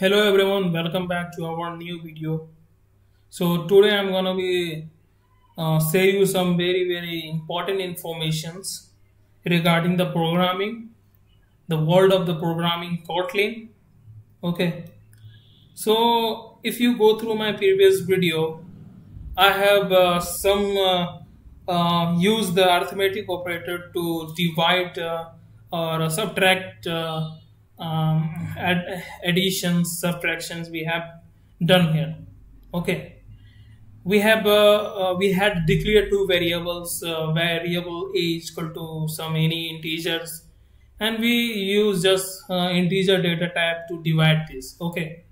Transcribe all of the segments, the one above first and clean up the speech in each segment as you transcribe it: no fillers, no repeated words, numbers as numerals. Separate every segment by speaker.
Speaker 1: Hello everyone, welcome back to our new video. So today I'm gonna be share you some very important informations regarding the programming, the world of the programming Kotlin. Okay, so if you go through my previous video, I have used the arithmetic operator to divide or subtract additions, subtractions we have done here. Okay, we had declared two variables, variable a is equal to some any integers, and we use just integer data type to divide this. Okay,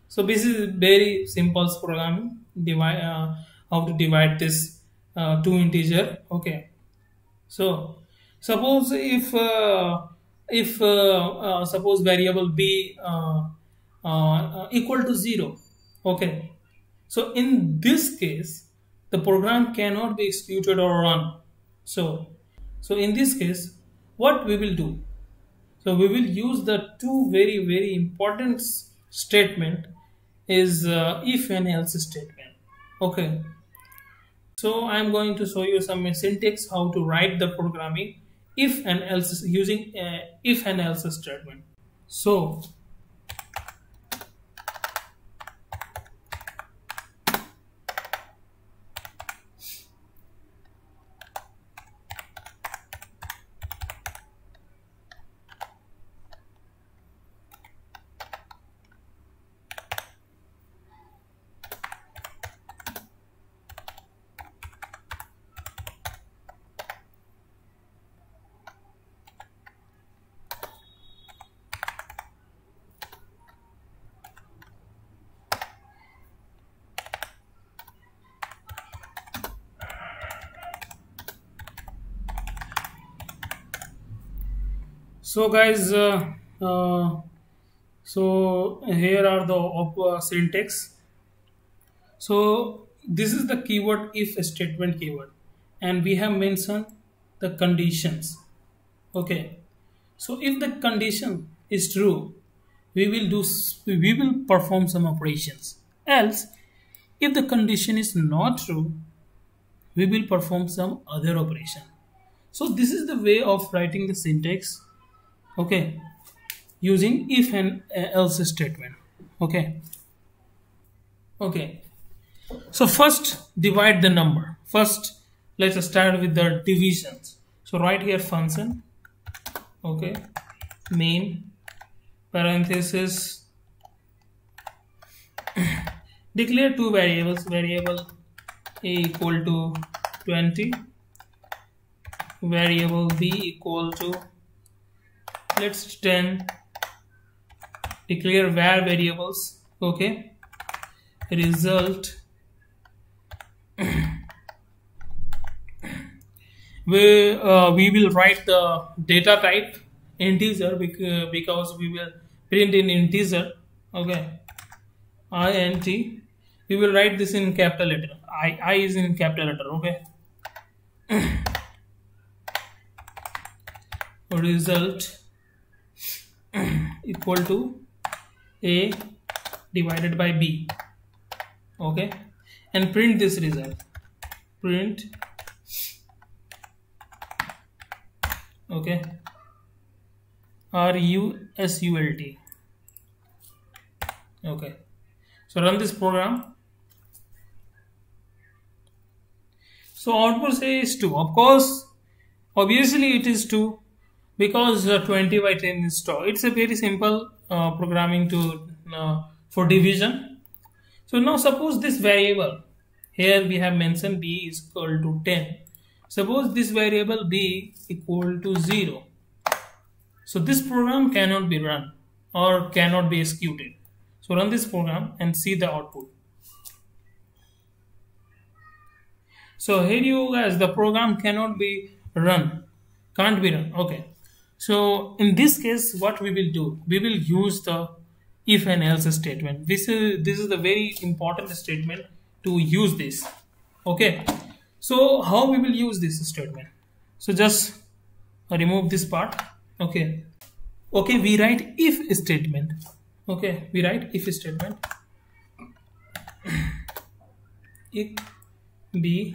Speaker 1: so this is very simple programming. Divide how to divide this two integer. Okay, so suppose if suppose variable b equal to 0. Okay, so in this case the program cannot be executed or run. So in this case, what we will do? So we will use the two very important statement is if and else statement. Okay, so I'm going to show you some syntax how to write the programming if and else using if and else statement. So So guys, so here are the syntax. So this is the keyword if statement keyword, and we have mentioned the conditions. Okay, so if the condition is true, we will perform some operations. Else, if the condition is not true, we will perform some other operation. So this is the way of writing the syntax. Okay, using if and else statement. Okay, so first divide the number. First let's start with the divisions. So write here function. Okay, main parenthesis declare two variables, variable a equal to 20, variable b equal to, let's 10, declare var variables. Okay, result we will write the data type integer because we will print in integer. Okay, int, we will write this in capital letter. I is in capital letter. Okay, result equal to a divided by b. Okay, and print this result. Print. Okay, result. Okay, so run this program. So output says 2. Of course, obviously it is 2 because 20 by 10 is 2. It's a very simple programming to for division. So now suppose this variable here we have mentioned b is equal to 10. Suppose this variable b equal to 0. So this program cannot be run or cannot be executed. So run this program and see the output. So here you guys, the program cannot be run, can't be run. Okay, so in this case what we will do, we will use the if and else statement. This is the very important statement to use this. Okay, so how we will use this statement? So just remove this part. Okay, we write if statement. Okay, we write if statement if b.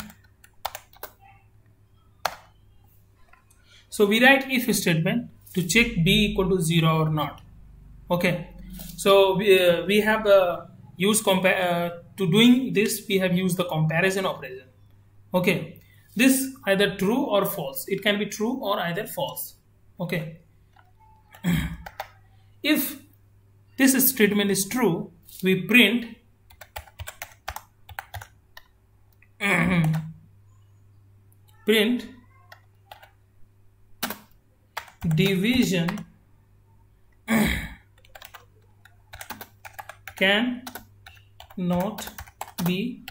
Speaker 1: So we write if statement to check b equal to 0 or not. Okay, so we have used to doing this we have used the comparison operation. Okay, this either true or false, it can be true or either false. Okay, if this statement is true, we print print division can not be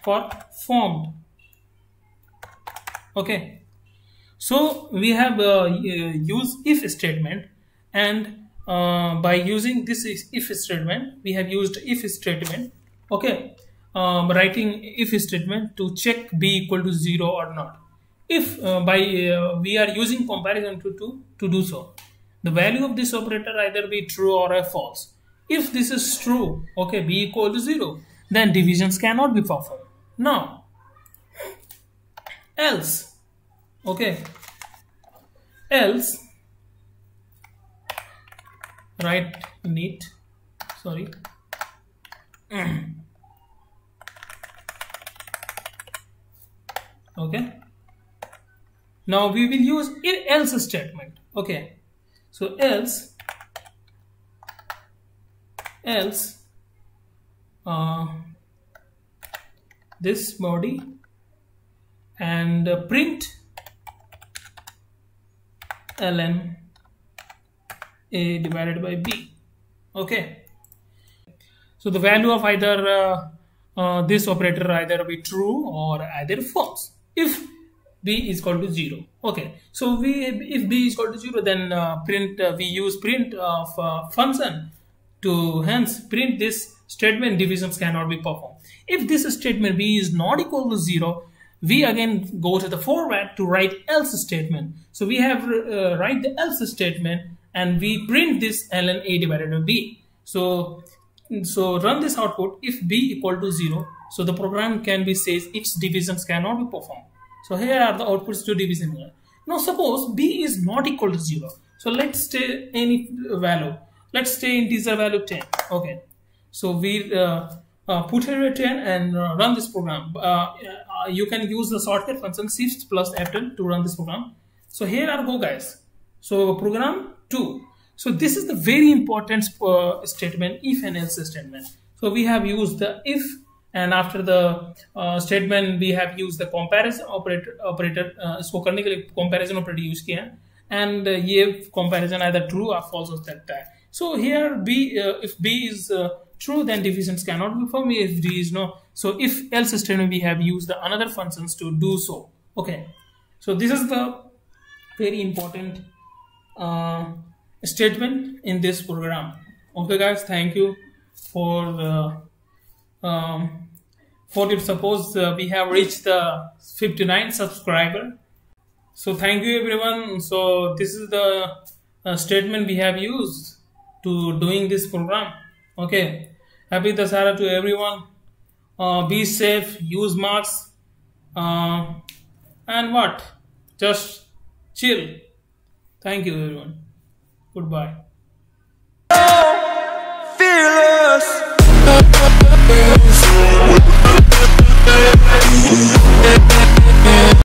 Speaker 1: performed. Okay, so we have used if statement, and by using this if statement we have used if statement. Okay, writing if statement to check b equal to 0 or not. If we are using comparison to do so, the value of this operator either be true or a false. If this is true, okay, b equal to 0, then divisions cannot be performed. Now, else, okay, else, write neat, sorry, okay. Now we will use else statement. Okay, so else this body and print ln a divided by b. Okay, so the value of either this operator either be true or either false if b is equal to 0. Okay, so if b is equal to 0, then we use print of function to hence print this statement divisions cannot be performed. If this statement b is not equal to 0, we again go to the format to write else statement. So we have write the else statement and we print this ln a divided by b. So run this output if b equal to 0. So the program can be says its divisions cannot be performed. So here are the outputs to division here. Now suppose b is not equal to 0. So let's take any value. Let's take integer value 10. Okay. So we put here 10 and run this program. You can use the shortcut function shift plus F10 to run this program. So here are go guys. So program 2. So this is the very important statement, if and else statement. So we have used the if, and after the statement we have used the comparison operator इसको करने के लिए comparison operator use किया है, and ये comparison either true or false हो सकता है. So here b if b is true, then divisions cannot be performed. If d is no, so if else statement we have used the another functions to do so. Okay, so this is the very important statement in this program. Okay guys, thank you for suppose we have reached the 59 subscriber. So thank you everyone. So this is the statement we have used to doing this program. Okay, happy Dasara to everyone. Be safe, use masks, and what, just chill. Thank you everyone. Goodbye.